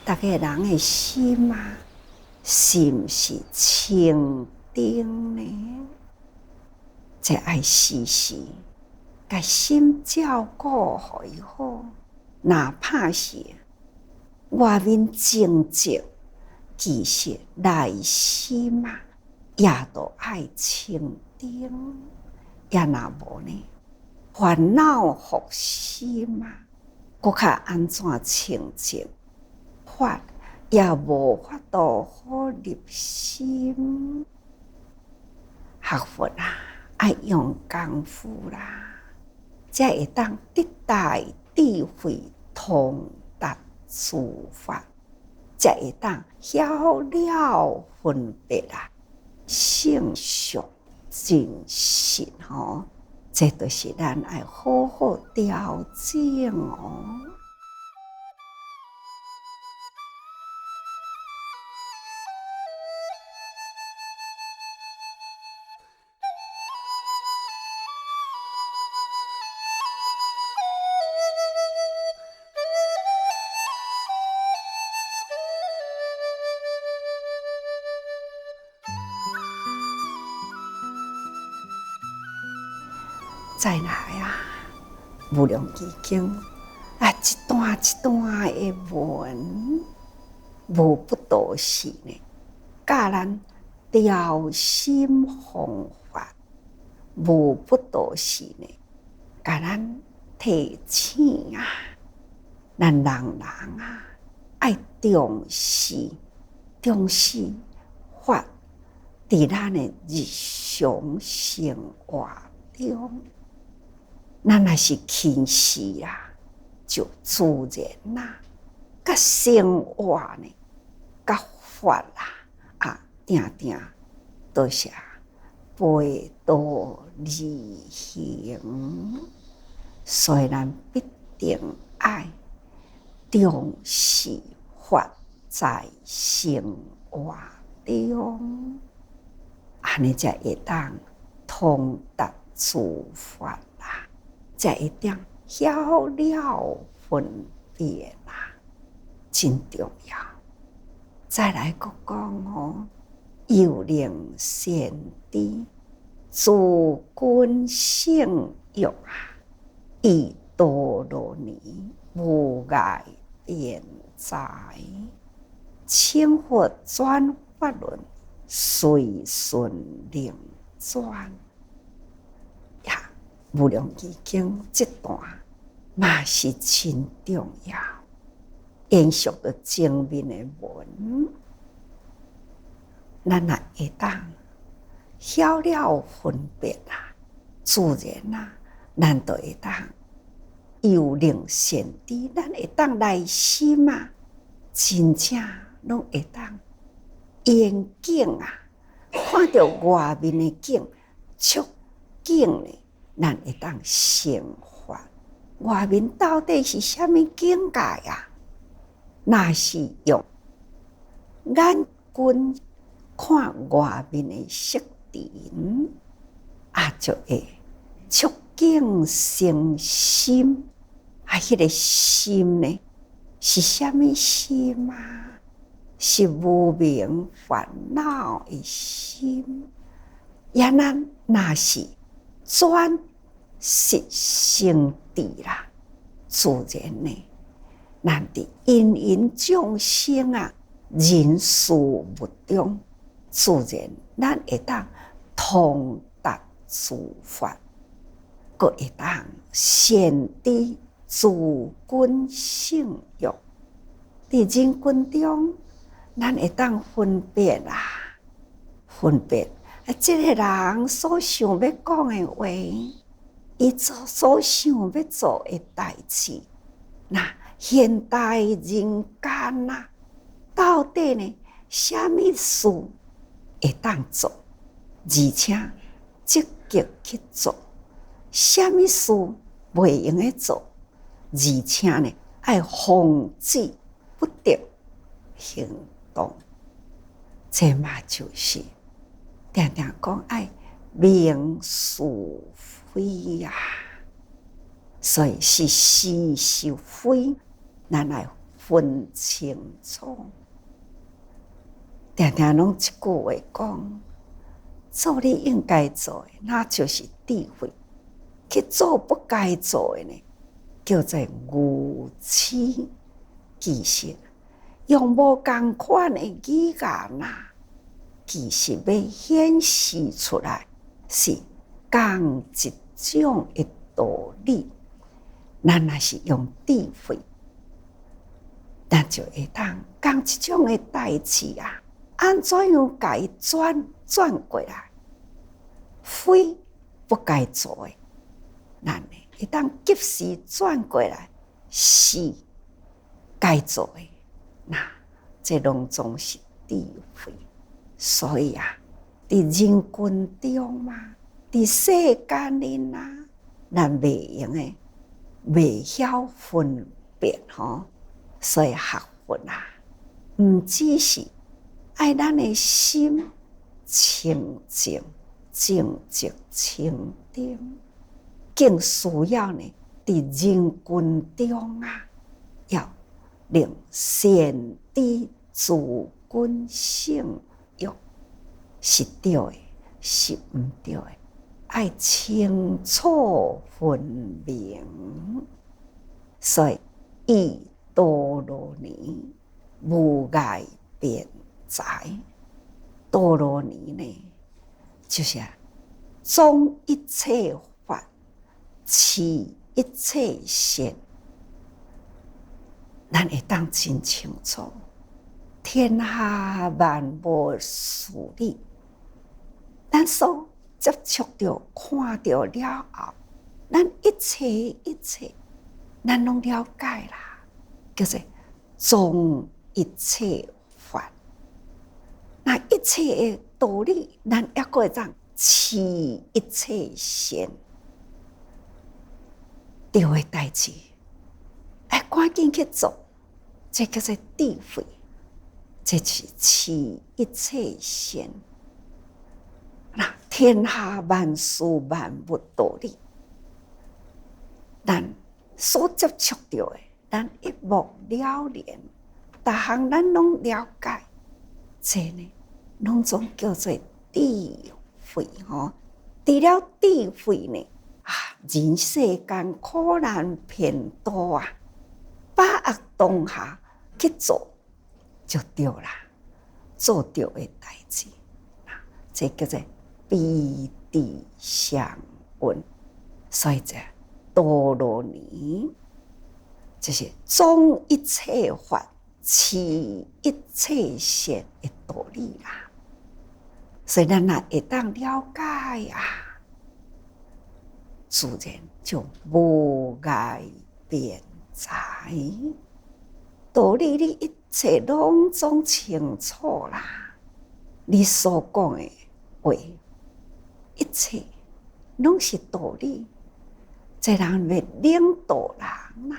大家人的心啊，是毋是清净呢？这爱时时甲心照顾互伊好，哪怕是外面静静，其实内心啊，也都爱清净。也若无呢，烦恼伏心啊，搁较安怎清净？法也无法度好入心。学佛啊，爱用功夫啦，才会当得大智慧，通达诸法，才会当晓了分别啊，性属真实吼，这就是咱爱好好调整哦。再来啊，无量义经啊，一段一段的文，无不都是呢，教咱调心方法，无不都是呢，教咱提醒啊，咱人啊，爱重视法，伫咱的日常生活中。咱若是轻视啊，就自然啦，甲生活呢，甲法啊，定定都是背道而行。所以咱必定爱重视法在生活中，安尼才会当通达诸法啦。才会当晓了分别啦，真重要。再来搁讲哦，幼龄先知，自君性欲啊，以多罗尼无碍辩才，请佛转法轮，随顺灵转。无量义经这段嘛是真重要，延续到前面的文，咱也会当晓了分别啊，自然啊，咱就会当幼龄先知，咱会当内心啊，真正拢会当严谨啊，看到外面的景，触景呢。咱会当生活，外面到底是什么境界啊？那是用眼睛看外面的色尘，啊，就会触景生心。啊，迄个心呢，是什么心啊？是无明烦恼的心。也咱那是转识生智啦，自然呢，咱伫芸芸众生啊，人事物中，自然咱会当通达诸法，阁会当显知自君性欲。伫人群中，咱会当分别啦，分别。这个人所想要讲的话，伊所想要做的代志，那现代人间啊，到底呢，什么事会当做，而且积极去做；什么事袂用的做，而且呢，爱防止不得行动。这嘛就是。常常讲爱明是非呀，所以是是非，咱来分清楚。常常拢一句话讲，做你应该做的，那就是智慧；去做不该做的呢，叫做愚痴。其实用无同款的语言啊，其实要显示出来是同一种的道理。咱若是用智慧，咱就会当讲这种的代志啊，安怎样甲伊转过来？非不该做的，咱会当及时转过来，是该做的。那这拢总是智慧。所以啊，伫人群中嘛，伫世间里啊，咱袂用的，袂晓分别吼。所以学佛啊，毋只是爱咱的心清净、正直、清定，更需要呢，伫人群中啊，要令善知自君性欲，是对的，是毋对的，爱清楚分明。所以以多罗尼无碍辩才，多罗尼呢，就是种一切法，持一切善。咱会当真清楚，天下万物事理，咱所接触到、看到了后，咱一切，咱拢了解啦，叫做种一切法。那一切的道理，咱也可会当持一切善。对的代志，要赶紧去做，这叫做智慧，这是持一切善。那天下万事万物道理，咱所接触到的，咱一目了然，逐项咱拢了解，这呢，拢总叫做智慧吼。除了智慧呢，人世间苦难偏多啊，把握当下去做就对啦，做对的代志，这叫做彼地相闻。所以这多罗尼就是种一切法，持一切善的道理啦。所以咱若会当了解啊，自然就无碍辩才。道理你一切拢总清楚啦。你所讲的话，一切拢是道理。这人要领导人啊，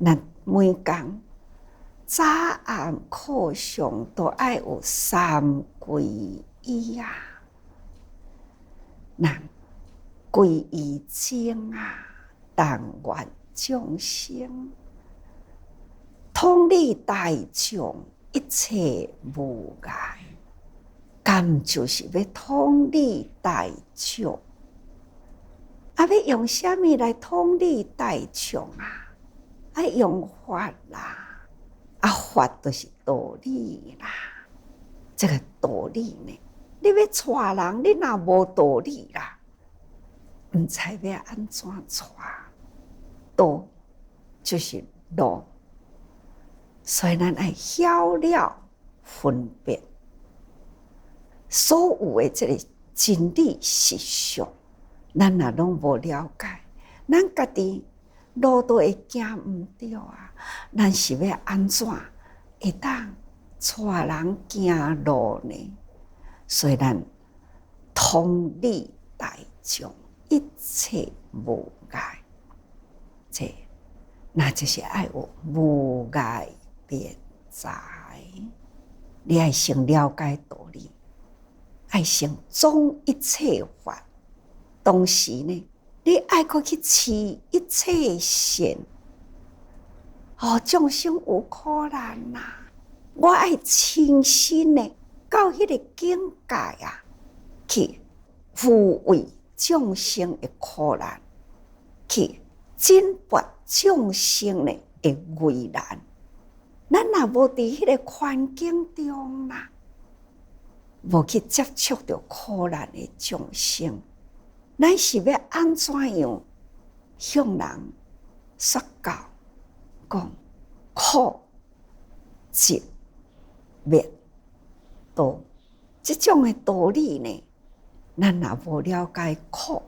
咱每工早暗课上都爱有三皈依啊，咱皈依经啊，但愿众生统理大众，一切无碍。甘就是要统理大众，要用什么来统理大众啊？要用法啦，法就是道理啦。这个道理呢，你要带人，你若无道理啦，毋知要安怎带。道就是路，所以咱要晓了分辨所有的这个真理实相，咱若拢无了解，咱家己路都会行毋对啊。咱是要安怎会当带人行路呢？所以咱统理大众，一切无碍。这那就是要有无碍辩才。你要先了解道理，要先种一切法，同时呢，你爱去持一切善。众生有苦难我爱亲身的到迄个境界去抚慰众生的苦难，去尽拔众生的危难。咱若无伫迄个环境中无去接触到苦难的众生，咱是要安怎样向人说教讲苦集灭道？这种的道理呢，咱若无了解苦，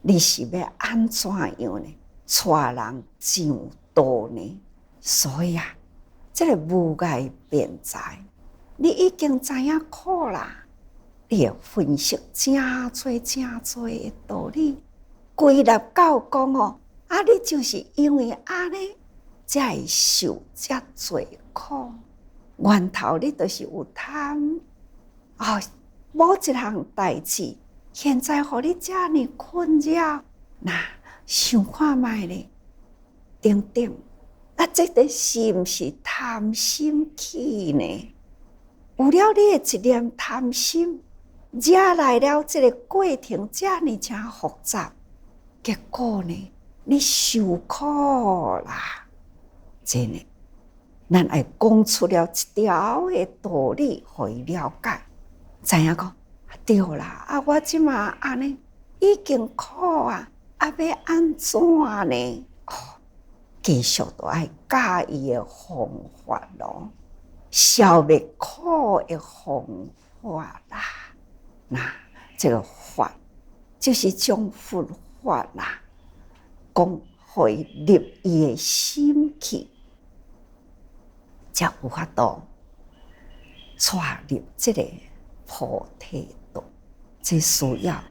你是要安怎样呢？带人上道呢？所以这个无碍辩才，你已经知影苦啦，你会分析真多的道理，归纳到讲你就是因为安尼，才会受这多苦。源头你就是有贪某一项代志，现在互你这么困扰，想看卖呢？等等，这个是不是贪心起呢？有了你的一念贪心，惹来了这个过程这么真复杂，结果呢，你受苦啦！真的，咱爱讲出了一条的道理，互伊了解，知影讲对啦。我即马安尼已经苦要安怎呢？继续都爱教伊的方法咯，消灭苦的方法啦。这个法就是将佛法讲互伊入伊的心去，才有法度带入这个菩提道。这需要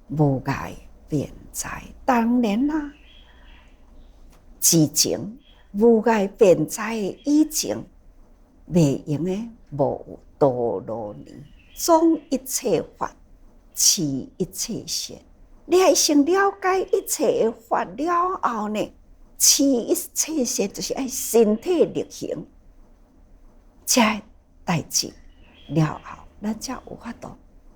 无碍辩才。当然之前无碍辩才的以前，袂用的无道路呢，总一切法，持一切善。你还先了解一切的法了后呢，持一切善就是爱身体力行，这代志了后，咱才有法度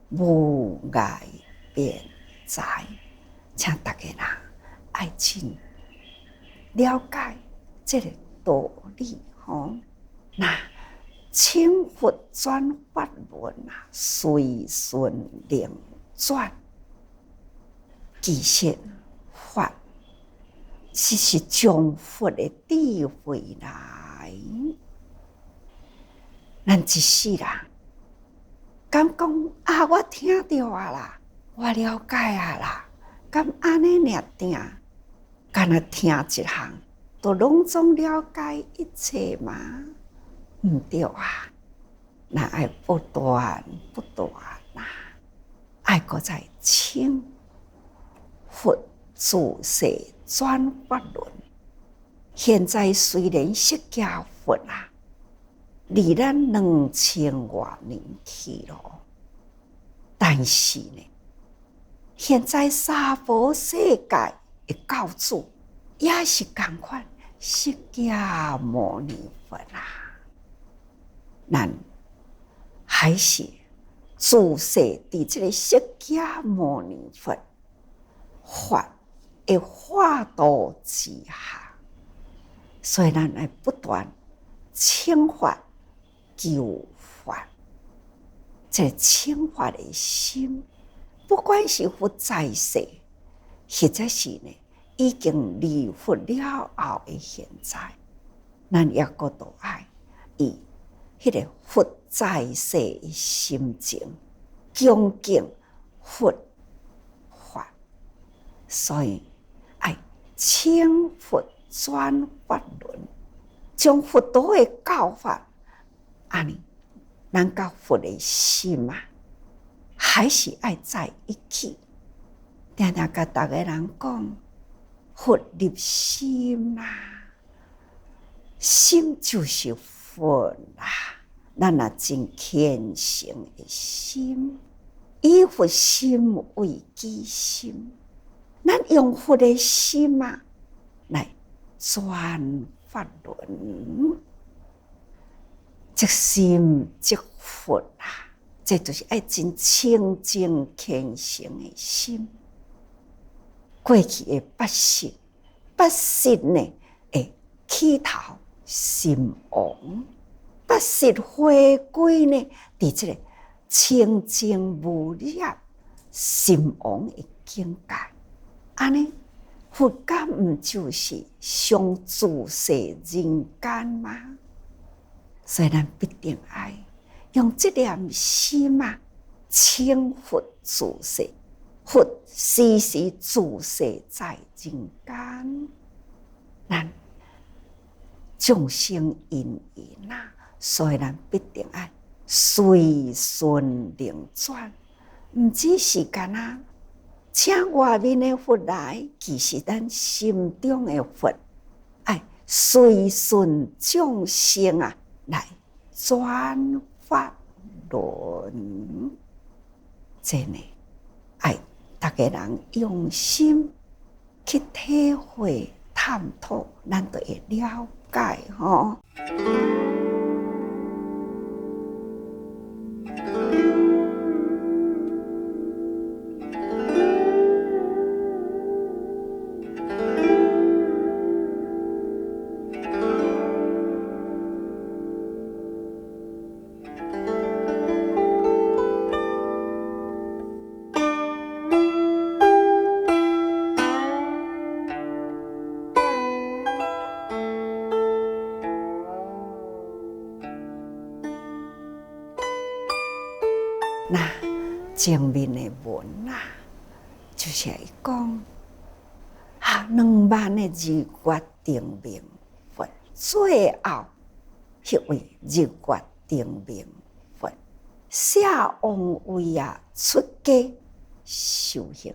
无碍辩才。请大家爱真了解这个道理请佛转法轮随顺流转。其实法只是将佛的智慧来，咱一世人敢讲我听到啦，我了解啦，敢安尼尔定？敢若听一项，都拢总了解一切吗？毋对那爱不断爱搁再请佛自世转法轮。现在虽然释迦佛离咱2000多年去了，但是呢，现在娑婆世界的教主也是同款，释迦牟尼佛咱还是自世伫这个释迦牟尼佛法的化度之下，所以咱要不断请法求法。这请法的心，不管是佛在世，或者是呢已经离佛了后的现在，咱也搁都爱以迄个佛在世的心情恭敬佛法，所以爱请佛转法轮，将佛陀的教法安尼，咱甲佛的心还是爱在一起。常常甲大家人讲，佛入心心就是佛咱若真虔诚的心，以佛心为基心，咱用佛的心来转法轮，即心即佛啊！这就是爱真清净虔诚的心。过去的百姓呢会起头心王，百姓回归呢，伫这个清净无染心王的境界。安尼，佛教毋就是上自世人间吗？所以咱必定爱用这念心啊，请佛自世，佛时时自世在人间。咱众生因缘啊，所以咱必定爱随顺流转，毋只是干那请外面的佛来，其实咱心中的佛爱随顺众生啊，来转法轮。真的爱大家人用心去体会探讨，咱就会了解吼。那前面的文啊，就是讲20000的日月定明佛，最后迄位日月定明佛下王位啊，出家修行，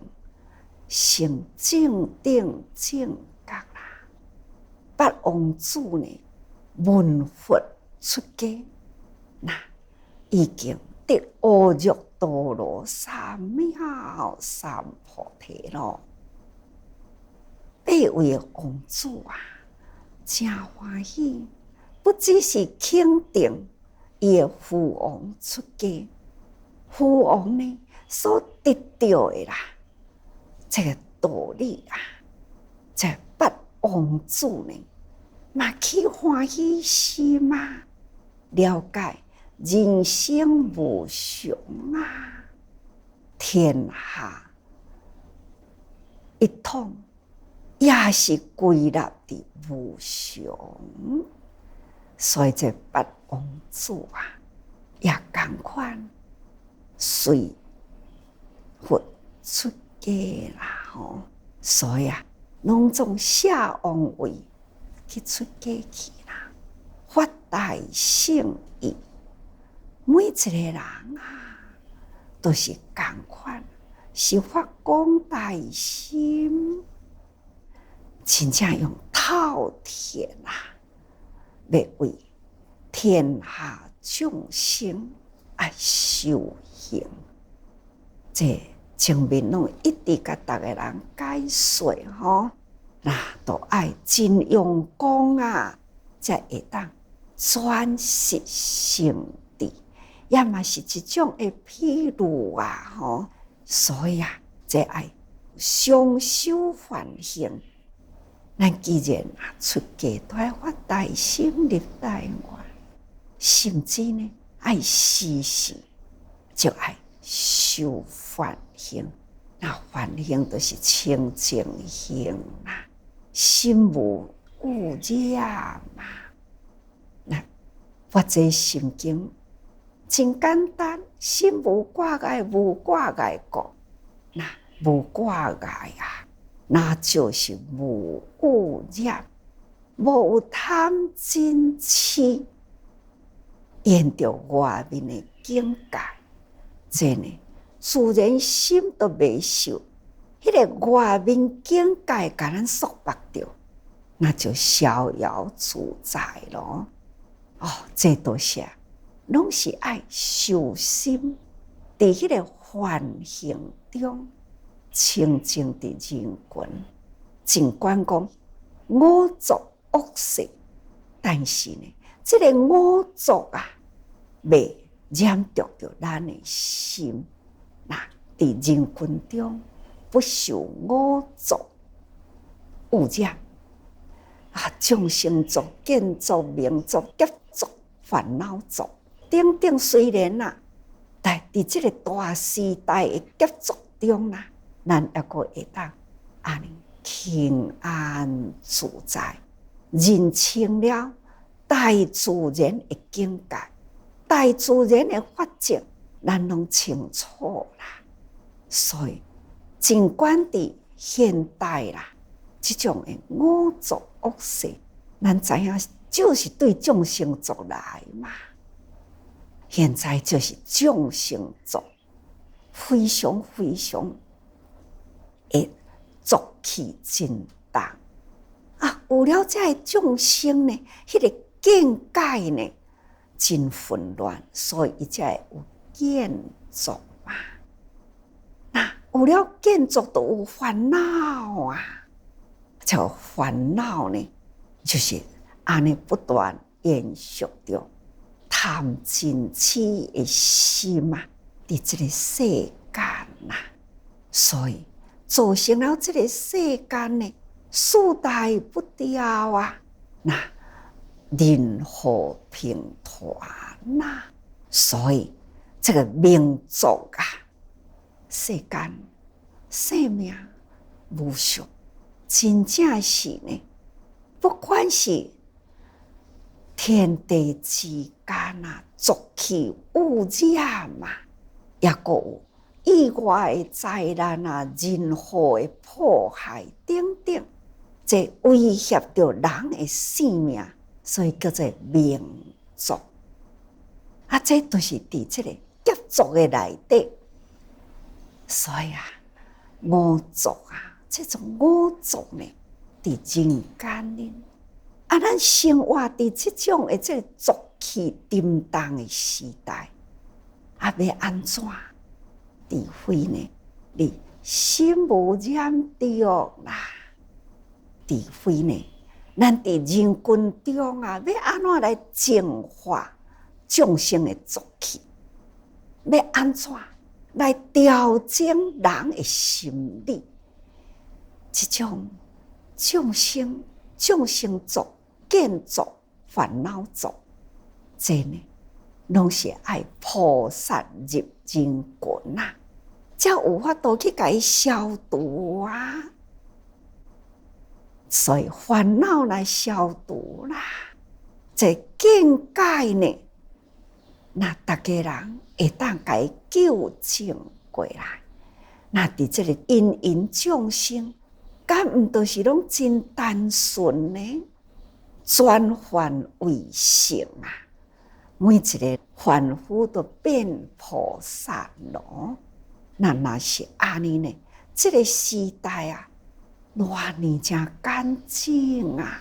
成正等正觉啦。八王子呢，闻佛出家，那已经得阿耨多罗三藐三菩提咯。8位王子啊，真欢喜，不只是肯定伊的父王出家，父王呢所得到的啦，这个道理啊，这8王子呢，嘛起欢喜心嘛，了解人生无常啊，天下一统也是归纳伫无常，所以这8王子啊，也同款随佛出家啦吼，所以啊，拢总下王位去出家去啦，发大圣意。每一个人啊，都是同款，是发广大心，真正用透天啊，要为天下众生爱修行。这前面拢一直甲大家人解说吼，那都爱真用功啊，才会当转识圣谛。也嘛是一种的披露啊，吼，所以啊，这爱双修梵行。咱既然啊出家，都爱发大心立大愿，甚至呢爱时时就爱修梵行。那梵行就是清净行啦，心无污染嘛。那发这心经。真简单，心无挂碍，无挂碍过。那无挂碍啊，那就是无污染，无有贪嗔痴，沿着外面的境界，这呢自然心都未受，迄个外面境界甲咱束缚着，那就逍遥自在咯。哦，这都是。拢是爱修心，伫迄个梵行中清净伫人群，尽管讲五浊恶世但是呢，这个五浊啊，未染着咱的心。那在人群中不受五浊污染啊，众生浊、见浊、名浊、劫浊、烦恼浊等等，虽然啊，但在这个大时代的劫浊中啊，咱也阁会当安尼平安自在，认清了大自然的境界、大自然的法则，咱拢清楚啦。所以，尽管伫现代啦，这种的五浊恶世，咱知影就是对众生作来嘛。现在就是众生作，非常非常的浊气真重啊！有了这众生呢，迄个境界呢，真混乱，所以伊才会有见浊嘛。那有了见浊，就有烦恼啊！这烦恼呢，就是安尼不断延续着贪嗔痴的心啊，伫这个世间呐，所以造成了这个世间呢，四大不调啊，那人祸平团呐，所以这个民族啊，世间生命无常，真正是呢，不管是天地之间啊，浊气污染啊，也阁有意外的灾难啊、人祸的迫害等等，这威胁着人的性命，所以叫做民族。啊，这都是伫这个劫浊的内底，所以啊，五浊啊，这种五浊呢，伫人间呢。啊，咱生活伫这种的这个浊气沉重的时代，啊，要安怎？除非呢，你心无染着啦；除非呢，咱伫人群中啊，要安怎来净化众生的浊气？要安怎来调整人的心理？这种众生浊、见浊、烦恼浊，这呢，拢是爱菩萨入人群啊，才有法度去甲伊消除啊。所以烦恼来消除啦，这境界呢，那大家人会当甲伊纠正过来。那伫这个芸芸众生，敢毋都是拢真单纯呢？转凡为圣啊！每一个凡夫都变菩萨咯。那若是安尼呢？这个时代啊，偌尼真干净啊！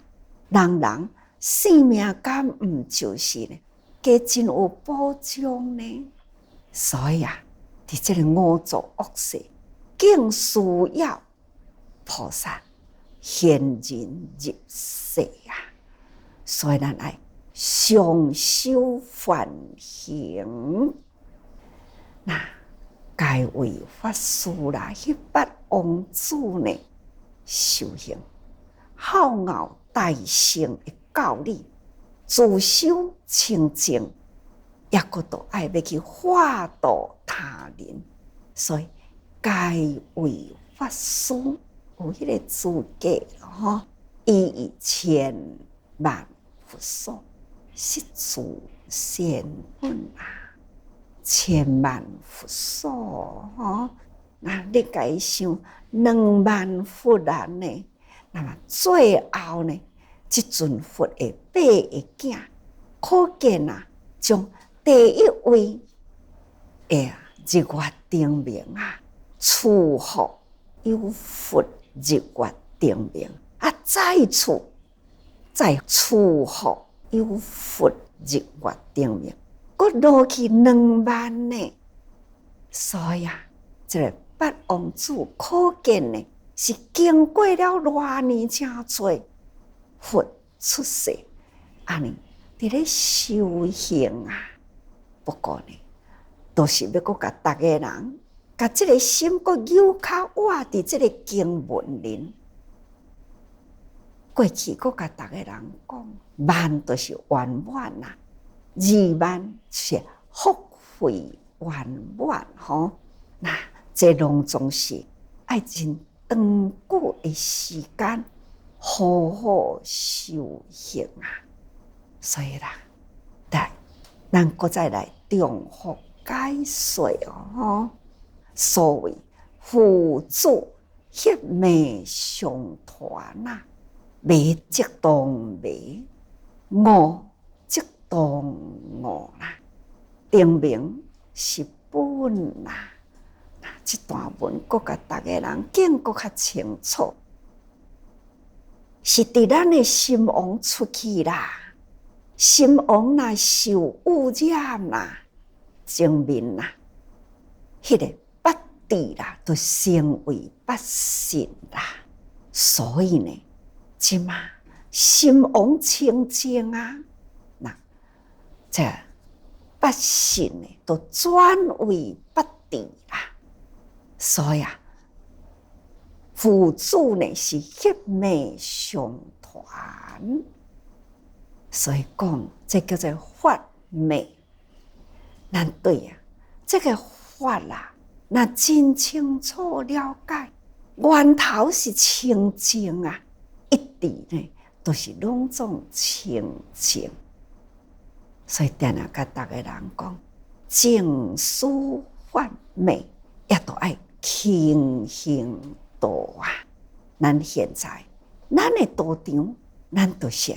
人性命敢毋就是呢？加真有保障呢？所以啊，伫这个五浊恶世，更需要菩萨现人入世啊！所以咱爱上修梵行，那该为法师啦，迄八王子呢修行，好傲大乘的教理，自修清净，也阁都爱要去化度他人，所以该为法师有迄个资格吼，以千万佛所悉助仙本啊，千万佛所吼，那你家己想2万佛人呢？那么最后呢，这尊佛的8个囝，可见啊，将第一位日月定明啊，赐福有佛日月定明啊，再赐福有佛日月定明，佫落去2万呢。所以啊，这个八王子可见呢，是经过了偌尼真多佛出世，安尼伫咧修行啊。不过呢，都是要阁甲逐个人，甲即个心阁扭较活伫即个经文里。过去阁甲逐个人讲，万都是圆满啦，二万是福慧圆满吼。那这拢总是爱真长久的时间，好好修行啊。所以啦，咱搁再来重复解说哦。所谓父子血脉相传啊，迷即当迷，悟即当悟啦。定名是本啦。这段文搁甲逐个人见搁较清楚，是伫咱的心王出去啦。心王若受污染啦，证明啦，迄个不智啦，就成为不信啦。所以呢，即马心王清净啊，那这不信呢，都转为不智啦。所以啊，父子呢是血脉相传，所以讲这叫做法脉。咱对啊，这个法啦，那真清楚了解，源头是清净啊，一直呢都是拢总清净。所以定定甲逐个人讲，净思法脉也都爱轻行道啊！咱现在，咱的道场，咱就是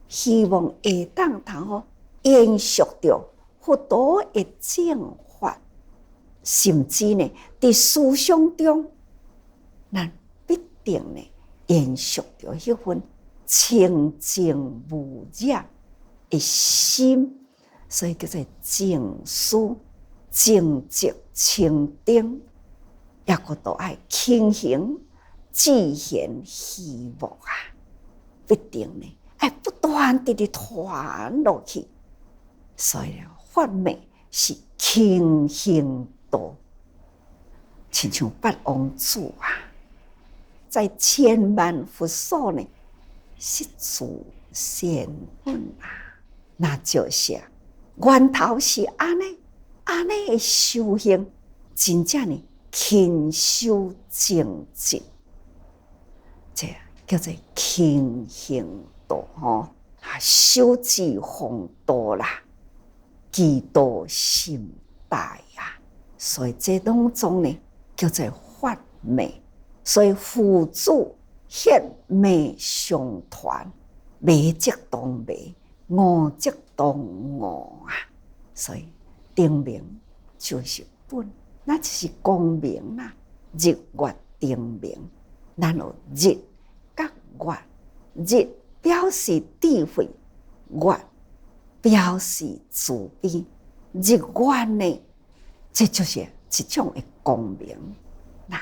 希望下当通延续着佛陀的正法，甚至呢，伫思想中，咱必定呢延续着迄份清净无染的心，所以叫做净思、净寂、清定。也个都爱轻行自现希望啊！必定呢，爱不断地传落去。所以法脉是轻行道，亲像八王子啊，在千万佛所呢，实住仙本啊，那就是源头是安尼的修行，真正呢。勤修精进，这叫做勤行道吼，修持弘道啦，基道心大呀。所以这当中呢，叫做法脉。所以父子血脉相传，迷即当迷，悟即当悟啊。所以定名就是本。那就是光明啦，日月定明，咱有日甲月，日表示智慧，月表示慈悲，日月呢，这就是一种的光明。那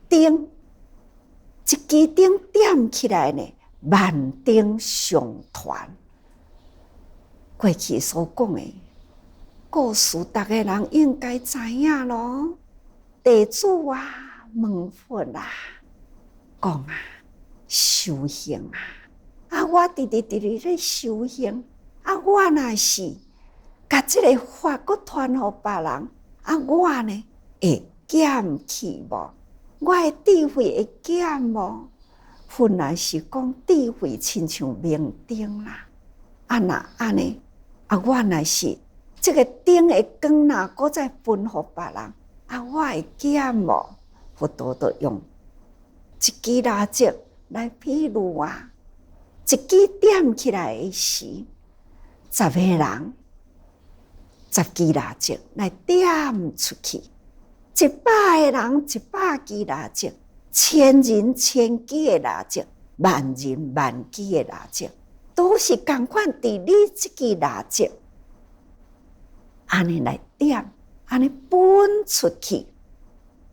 灯，一支灯点起来呢，万灯相传。过去所讲的故事，大家人应该知影咯。地主啊，问佛啊，讲啊，修行啊，我直咧修行，我若是甲这个法搁传互别人，我呢会减去无？我的智慧会减无？佛若是讲智慧亲像明灯啦，若安尼，我若是这个灯的光若搁再分互别人，我会减无？佛陀就用一支蜡烛来比喻啊，一支点起来的时，10个人10支蜡烛来点出去，100个人100支蜡烛，1000人1000支的蜡烛，10000人10000支的蜡烛，都是同款伫你这支蜡烛，安尼来点，安尼分出去。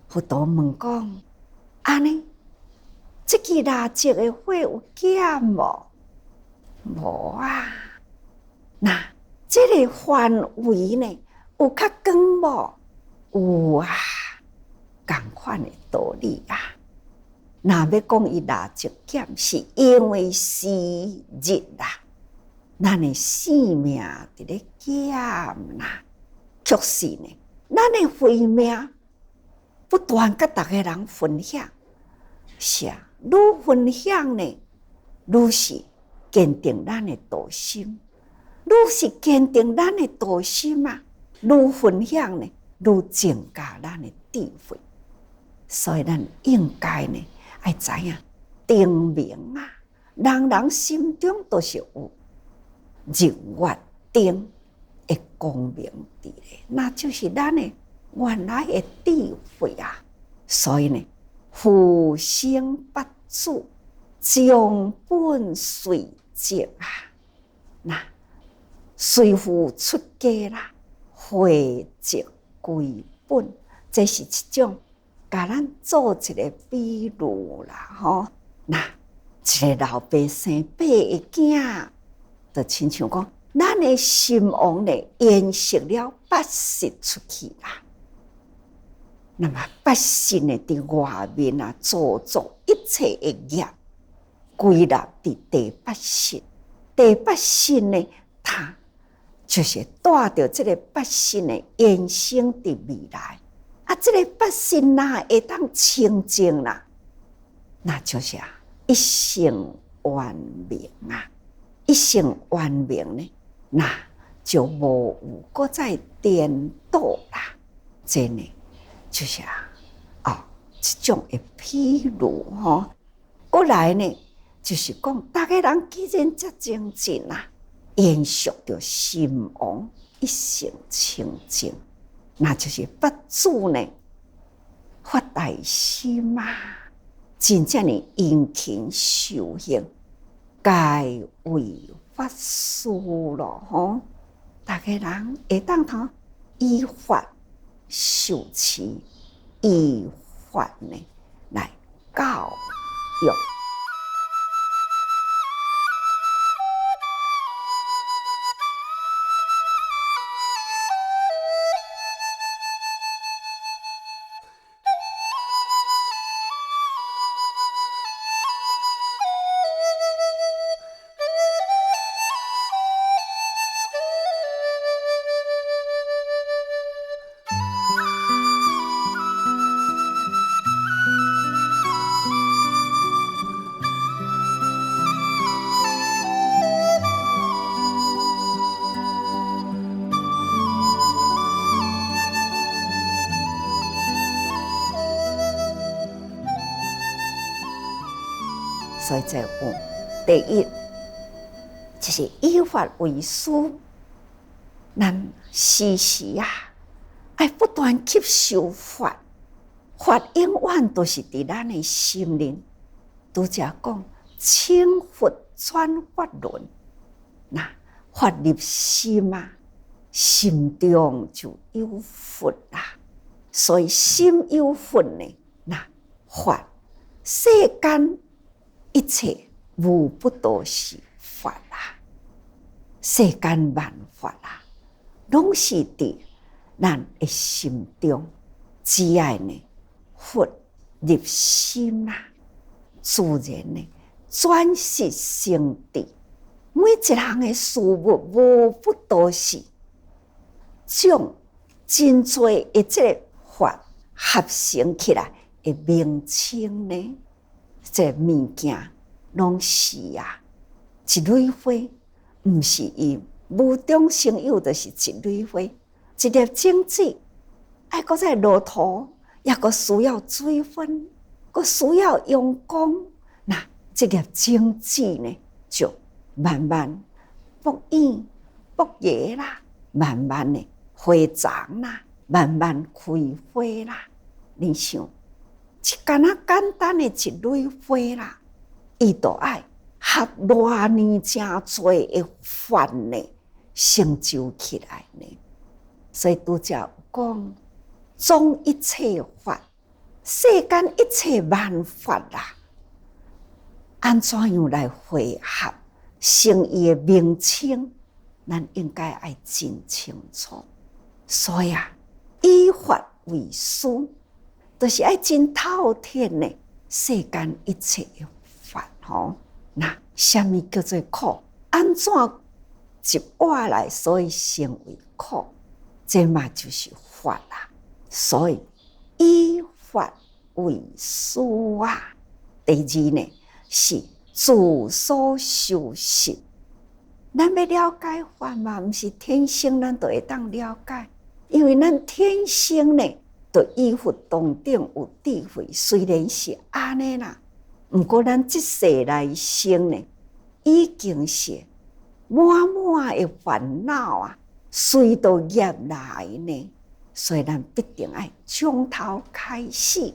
佛陀问讲，安尼这支蜡烛的火有减无？无啊！那这个范围呢，有较广无？有啊，同款的道理啊。若要讲伊蜡烛减，是因为时日啦，咱的性命伫咧减啦，确实呢，咱的慧命不断甲大家人分享，是啊，愈分享呢，愈是坚定咱的道心，愈是坚定咱的道心啊，愈分享呢，愈增加咱的智慧。所以咱应该呢，要知影定明啊，人人心中都是有日月灯的光明伫咧，那就是咱的原来的智慧啊。所以呢，复生八祖，将本随迹啊，那随父出家啦，回籍归本，这是一种甲咱做一个比喻啦，吼。那一个老百姓爬的囝，就亲像讲，咱的心王呢，延续了八识出去啦。那么八识呢，伫外面啊，做作一切的业，归纳伫第八识。第八识呢，它就是带着这个八识呢，延伸伫未来。啊，这个八识哪会当清净啦？那就是啊，一生圆明啊，一生圆明呢，那就无有搁再颠倒啦。这呢，就是啊，这种的譬如吼，过来呢，就是讲，大家人既然遮精进啊，延续着心王一生清净。那就是八祖呢，发大心啊，真正的殷勤修行，该为法师咯吼。大家人会当通依法受持，依法呢来教育。所以这有第一，就是以法为师，咱时时啊，要不断吸收法，法永远都是伫咱的心灵。拄则讲，清佛转法轮，那法入心啊，心中就有佛啦。所以心有佛呢，那法世间一切无不都是法啦，世间万法啦，拢是伫咱的心中。只要呢，佛入心啦，自然呢转识成智。每一项的事物无不都是将真多的这个法合成起来的名称呢。这物件拢是啊，一蕊花，毋是伊无中生有，就是一蕊花，一粒种子，爱搁再落土，也搁需要水分，搁需要阳光，那这粒种子呢，就慢慢勃芽、勃芽啦，慢慢的花长啦，慢慢开花啦。你想？一简单的一蕊花啦，伊就爱合偌年真多的法呢，成就起来呢。所以拄则讲，总一切法，世间一切万法啦，安怎样来汇合成伊的名称？咱应该爱真清楚。所以以法为师，就是爱真透彻呢世间一切的法吼。那什么叫做苦？安怎一活来所以成为苦？这嘛就是法啦。所以以法为师啊。第二呢是自所修习。咱要了解法嘛，不是天生咱就会当了解，因为咱天生呢，就依佛当中有智慧。虽然是安尼啦，不过咱这世来生呢，已经是满满的烦恼啊，随着业来呢，所以咱必定要从头开始，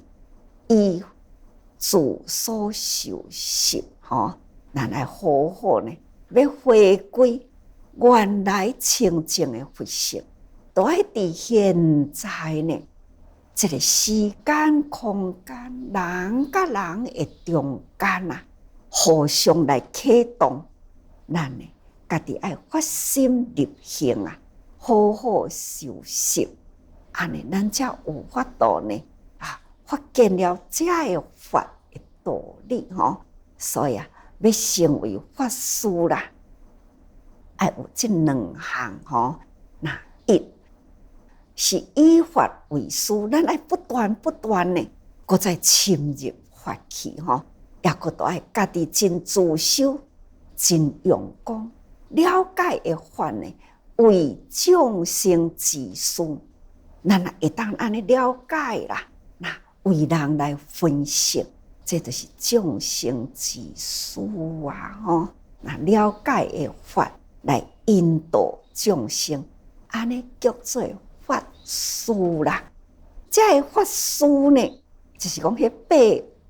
依自所修习吼，咱来好好呢。要回归原来清净的佛性，都要伫现在呢，这个时间空间，人甲人的中间啊，互相来启动，咱呢，家己爱发心入行啊，好好修习，安尼咱才有法度呢发现了这个法的道理吼。所以要成为法师啦，要有这两项吼。那一是以法为师，咱要不断呢，搁再深入法去吼，也搁都爱家己真自修、真用功，了解的法呢，为众生之事，咱会当安尼了解啦。那为人来分析。这就是众生之事啊！吼，那了解的法来引导众生，安尼叫做法师啦。这个法师呢，就是讲迄八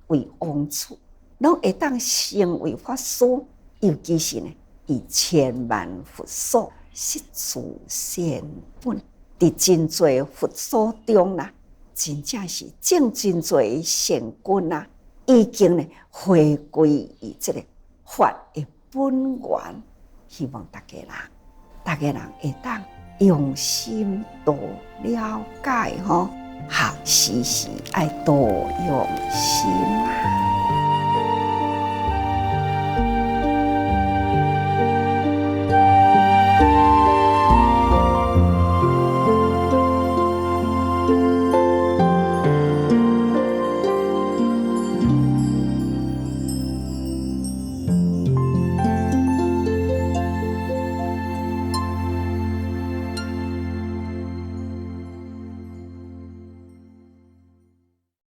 位王处，拢会当成为法师，尤其是呢，以千万佛所实处显本，伫真侪佛所中啦，真正是种真侪善根啊！已经呢回归于这个法的本源，希望大家人会当用心多了解吼，时时爱多用心啊。